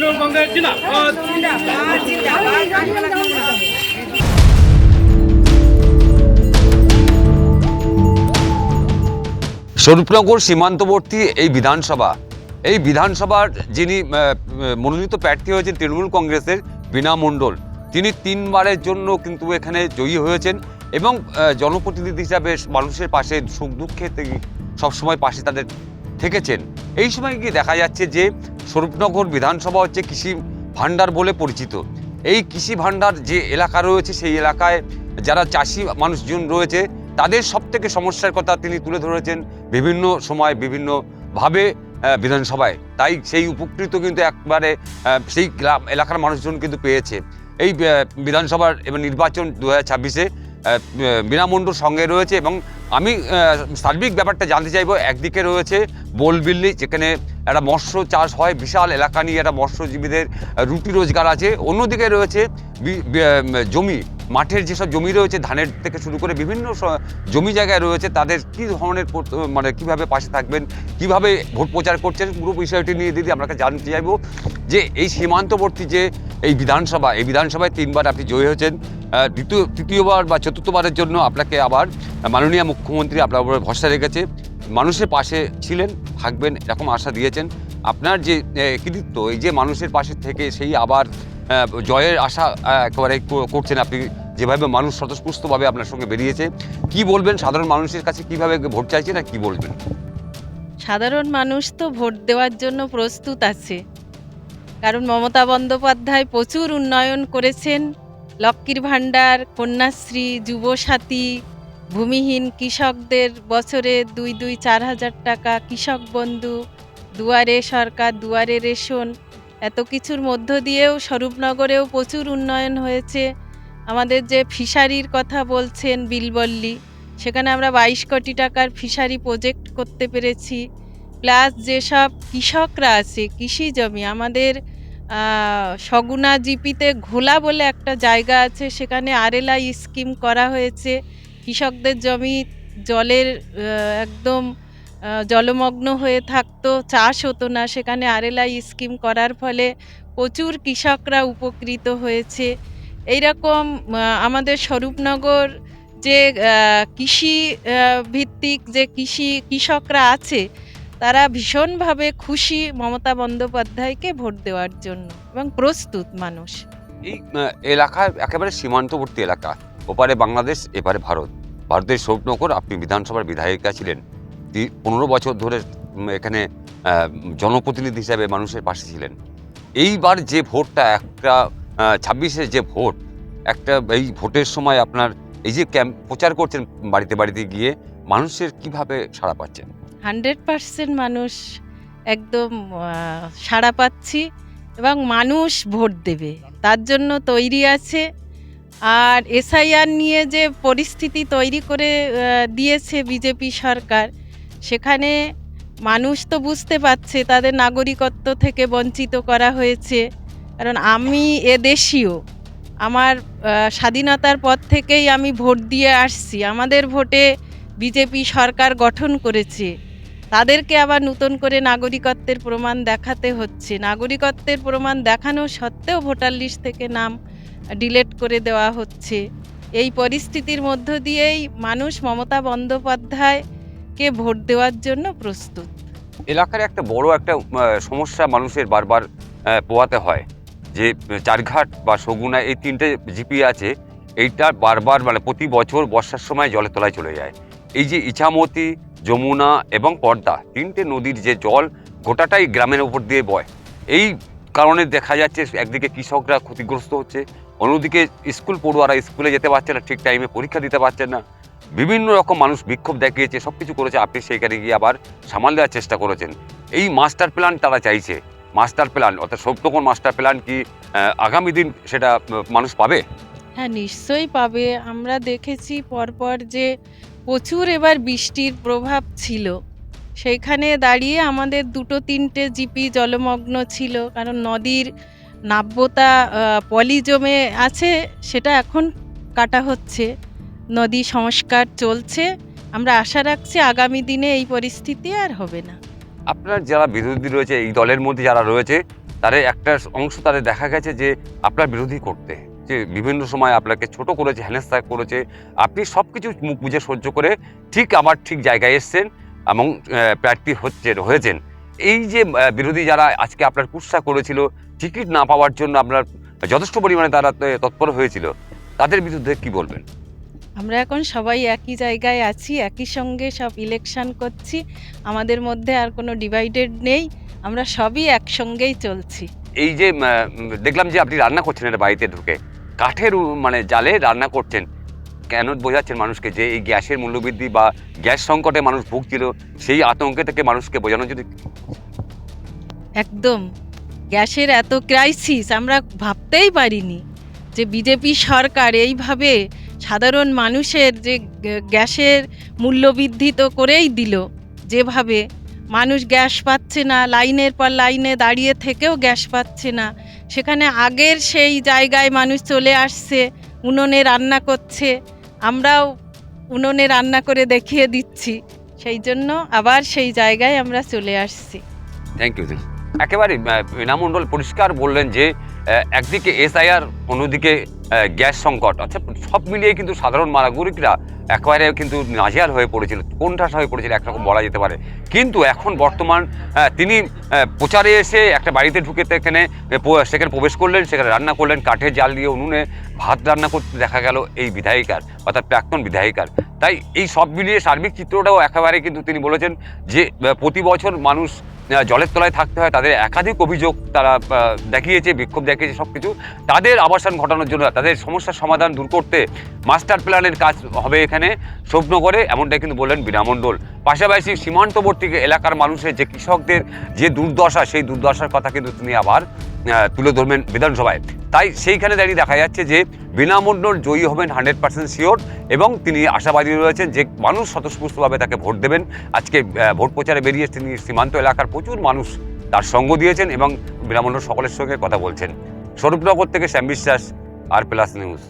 তৃণমূল কংগ্রেস জিন্দাবাদ। স্বরূপনগর সীমান্তবর্তী এই বিধানসভার যিনি মনোনীত প্রার্থী হয়েছেন তৃণমূল কংগ্রেসের বীণা মণ্ডল, তিনি 3 বারের জন্য কিন্তু এখানে জয়ী হয়েছেন এবং জনপ্রতিনিধি হিসাবে মানুষের পাশে সুখ দুঃখে সবসময় পাশে তাদের থেকেছেন। এই সময় কি দেখা যাচ্ছে যে স্বরূপনগর বিধানসভা হচ্ছে কৃষি ভাণ্ডার বলে পরিচিত। এই কৃষি ভাণ্ডার যে এলাকা রয়েছে সেই এলাকায় যারা চাষি মানুষজন রয়েছে তাদের সবথেকে সমস্যার কথা তিনি তুলে ধরেছেন বিভিন্ন সময় বিভিন্নভাবে বিধানসভায়। তাই সেই উপকৃত কিন্তু একবারে সেই এলাকার মানুষজন কিন্তু পেয়েছে। এই বিধানসভার এবং নির্বাচন 2026-এ বীণা মণ্ডল সঙ্গে রয়েছে এবং আমি সার্বিক ব্যাপারটা জানতে চাইব। একদিকে রয়েছে বোলবিল্লি, যেখানে একটা মৎস্য চাষ হয়, বিশাল এলাকা নিয়ে একটা মৎস্যজীবীদের রুটি রোজগার আছে। অন্যদিকে রয়েছে জমি, মাঠের যেসব জমি রয়েছে ধানের থেকে শুরু করে বিভিন্ন জমি জায়গায় রয়েছে, তাদের কী ধরনের মানে কীভাবে পাশে থাকবেন, কিভাবে ভোট প্রচার করছেন, পুরো বিষয়টি নিয়ে দিদি আপনাকে জানতে চাইব যে এই সীমান্তবর্তী যে এই বিধানসভায় 3 বার আপনি জয়ী হয়েছেন, তৃতীয়বার বা চতুর্থবারের জন্য আপনাকে আবার মাননীয় মুখ্যমন্ত্রী আপনার উপরে ভরসা রেখেছে, মানুষের পাশে ছিলেন, থাকবেন এরকম আশা দিয়েছেন। আপনার যে কৃতিত্ব, এই যে মানুষের পাশে থেকে সেই আবার জয়ের আশা একেবারে করছেন আপনি, যেভাবে মানুষ স্বতঃস্ফূর্তভাবে আপনার সঙ্গে বেরিয়েছে, কি বলবেন সাধারণ মানুষের কাছে, কিভাবে ভোট চাইছেন আর কি বলবেন? সাধারণ মানুষ তো ভোট দেওয়ার জন্য প্রস্তুত আছে, কারণ মমতা বন্দ্যোপাধ্যায় প্রচুর উন্নয়ন করেছেন। লক্ষ্মীর ভাণ্ডার, কন্যাশ্রী, যুবসাথী, ভূমিহীন কৃষকদের বছরে 4,000 টাকা, কৃষক বন্ধু, দুয়ারে সরকার, দুয়ারে রেশন, এত কিছুর মধ্য দিয়েও স্বরূপনগরেও প্রচুর উন্নয়ন হয়েছে। আমাদের যে ফিশারির কথা বলছেন বিলবল্লী, সেখানে আমরা 22 কোটি টাকার ফিশারি প্রজেক্ট করতে পেরেছি। প্লাস যেসব কৃষকরা আছে, কৃষি জমি, আমাদের সগুনা জিপিতে ঘোলা বলে একটা জায়গা আছে, সেখানে RLI স্কিম করা হয়েছে। কৃষকদের জমি জলের একদম জলমগ্ন হয়ে থাকতো, চাষ হতো না, সেখানে RLI স্কিম করার ফলে প্রচুর কৃষকরা উপকৃত হয়েছে। এইরকম আমাদের স্বরূপনগর যে কৃষি ভিত্তিক যে কৃষকরা আছে, তারা ভীষণভাবে খুশি মমতা বন্দ্যোপাধ্যায়কে ভোট দেওয়ার জন্য এবং প্রস্তুত মানুষ। এই এলাকায় একেবারে সীমান্তবর্তী এলাকা, ওপারে বাংলাদেশ, এপারে ভারতের স্বরূপনগর। আপনি বিধানসভার বিধায়িকা ছিলেন, 15 বছর ধরে এখানে জনপ্রতিনিধি হিসাবে মানুষের পাশে ছিলেন। এইবার যে ভোটটা, একটা 26-এর যে ভোট, একটা এই ভোটের সময় আপনার এই যে প্রচার করছেন বাড়িতে বাড়িতে গিয়ে, মানুষের কিভাবে সাড়া পাচ্ছেন? 100% মানুষ একদম সাড়া পাচ্ছি এবং মানুষ ভোট দেবে তার জন্য তৈরি আছে। আর SIR নিয়ে যে পরিস্থিতি তৈরি করে দিয়েছে বিজেপি সরকার, সেখানে মানুষ তো বুঝতে পারছে তাদের নাগরিকত্ব থেকে বঞ্চিত করা হয়েছে। কারণ আমি এদেশীয়, আমার স্বাধীনতার পর থেকেই আমি ভোট দিয়ে আসছি, আমাদের ভোটে বিজেপি সরকার গঠন করেছে, তাদেরকে আবার নতুন করে নাগরিকত্বের প্রমাণ দেখাতে হচ্ছে। নাগরিকত্বের প্রমাণ দেখানো সত্ত্বেও ভোটার লিস্ট থেকে নাম ডিলিট করে দেওয়া হচ্ছে। এই পরিস্থিতির মধ্য দিয়েই মানুষ মমতা বন্দ্যোপাধ্যায়কে ভোট দেওয়ার জন্য প্রস্তুত। এলাকার একটা বড় একটা সমস্যা মানুষের বারবার পোহাতে হয় যে চারঘাট বা সগুনা, এই 3টে জিপি আছে, এইটা বারবার মানে প্রতি বছর বর্ষার সময় জলের তলায় চলে যায়। এই যে ইছামতি, যমুনা এবং পদ্মা, 3টে নদীর যে জল গোটাটাই গ্রামের উপর দিয়ে বয়। এই কারণে দেখা যাচ্ছে একদিকে কৃষকরা ক্ষতিগ্রস্ত হচ্ছে, অন্যদিকে স্কুল পড়ুয়ারা স্কুলে যেতে পারছে না, ঠিক টাইমে পরীক্ষা দিতে পারছে না, বিভিন্ন রকম মানুষ বিক্ষোভ দেখিয়েছে, সব কিছু করেছে। আপনি সেইখানে গিয়ে আবার সামাল দেওয়ার চেষ্টা করেছেন। এই মাস্টার প্ল্যান তারা চাইছে, মাস্টার প্ল্যান অর্থাৎ স্বরূপনগর মাস্টার প্ল্যান কি আগামী দিন সেটা মানুষ পাবে? হ্যাঁ, নিশ্চয়ই পাবে। আমরা দেখেছি পরপর যে প্রচুর এবার বৃষ্টির প্রভাব ছিল, সেইখানে দাঁড়িয়ে আমাদের 2-3টে জিপি জলমগ্ন ছিল, কারণ নদীর নাব্যতা পলি জমে আছে, সেটা এখন কাটা হচ্ছে, নদী সংস্কার চলছে। আমরা আশা রাখছি আগামী দিনে এই পরিস্থিতি আর হবে না। আপনার যারা বিরোধী রয়েছে, এই দলের মধ্যে যারা রয়েছে, তাদের একটা অংশ তাদের দেখা গেছে যে আপনার বিরোধী করতে, যে বিভিন্ন সময় আপনাকে ছোট করেছে, হেনস্থা করেছে, আপনি সব কিছু মুখ বুঝে সহ্য করে ঠিক আমার ঠিক জায়গায় এসছেন এবং প্রার্থী হয়েছেন। এই যে বিরোধী যারা আজকে আপনার কুৎসা করেছিল, টিকিট না পাওয়ার জন্য আপনার যথেষ্ট পরিমাণে তারা তৎপর হয়েছিল, তাদের বিরুদ্ধে কি বলবেন? আমরা এখন সবাই একই জায়গায় আছি, একই সঙ্গে সব ইলেকশন করছি, আমাদের মধ্যে আর কোনো ডিভাইডেড নেই, আমরা সবই একসঙ্গেই চলছি। এই যে দেখলাম যে আপনি রান্না করছেন এটা বাড়িতে ঢুকে, কাঠের মানে জালে রান্না করছেন, কেন বোঝাচ্ছেন মানুষকে যে এই গ্যাসের মূল্যবৃদ্ধি বা গ্যাস সংকটে মানুষ ভুগছিল, সেই আতঙ্কে থেকে মানুষকে বোঝানো যদি? একদম, গ্যাসের এত ক্রাইসিস আমরা ভাবতেই পারিনি যে বিজেপি সরকার এইভাবে সাধারণ মানুষের যে গ্যাসের মূল্যবৃদ্ধি তো করেই দিল, যেভাবে মানুষ গ্যাস পাচ্ছে না, লাইনের পর লাইনে দাঁড়িয়ে থেকেও গ্যাস পাচ্ছে না, সেখানে আগের সেই জায়গায় মানুষ চলে আসছে, উনুনে রান্না করছে, আমরাও উনুনে রান্না করে দেখিয়ে দিচ্ছি, সেই জন্য আবার সেই জায়গায় আমরা চলে আসছি। Thank you. একেবারে বীণা মণ্ডল পরিষ্কার বললেন যে একদিকে এসআইআর, অন্যদিকে গ্যাস সংকট, আচ্ছা সব মিলিয়ে কিন্তু সাধারণ নাগরিকরা একেবারে কিন্তু নাজেহাল হয়ে পড়েছিল, কোণঠাসা হয়ে পড়েছিল একরকম বলা যেতে পারে। কিন্তু এখন বর্তমান তিনি প্রচারে এসে একটা বাড়িতে ঢুকে সেখানে প্রবেশ করলেন, সেখানে রান্না করলেন, কাঠের জাল দিয়ে উনুনে ভাত রান্না করতে দেখা গেল এই বিধায়িকার, অর্থাৎ প্রাক্তন বিধায়িকার। তাই এই সব মিলিয়ে সার্বিক চিত্রটাও একেবারে কিন্তু তিনি বলেছেন যে প্রতি বছর মানুষ জলের তলায় থাকতে হয়, তাদের একাধিক অভিযোগ তারা দেখিয়েছে, বিক্ষোভ দেখিয়েছে, সব কিছু তাদের আবাসন ঘটানোর জন্য, তাদের সমস্যার সমাধান দূর করতে মাস্টার প্ল্যানের কাজ হবে এখানে শোভনগরে, এমনটাই কিন্তু বললেন বীণা মণ্ডল। পাশাপাশি সীমান্তবর্তী এলাকার মানুষের যে কৃষকদের যে দুর্দশা, সেই দুর্দশার কথা কিন্তু তিনি আবার তুলে ধরবেন বিধানসভায়। তাই সেইখানে দাঁড়িয়ে দেখা যাচ্ছে যে বীণা মণ্ডল জয়ী হবেন 100% শিওর, এবং তিনি আশাবাদী রয়েছেন যে মানুষ স্বতঃস্ফূর্তভাবে তাকে ভোট দেবেন। আজকে ভোট প্রচারে বেরিয়ে তিনি সীমান্ত এলাকার প্রচুর মানুষ তার সঙ্গ দিয়েছেন এবং বীণা মণ্ডল সকলের সঙ্গে কথা বলছেন। স্বরূপনগর থেকে শ্যাম বিশ্বাস, আর প্লাস নিউজ।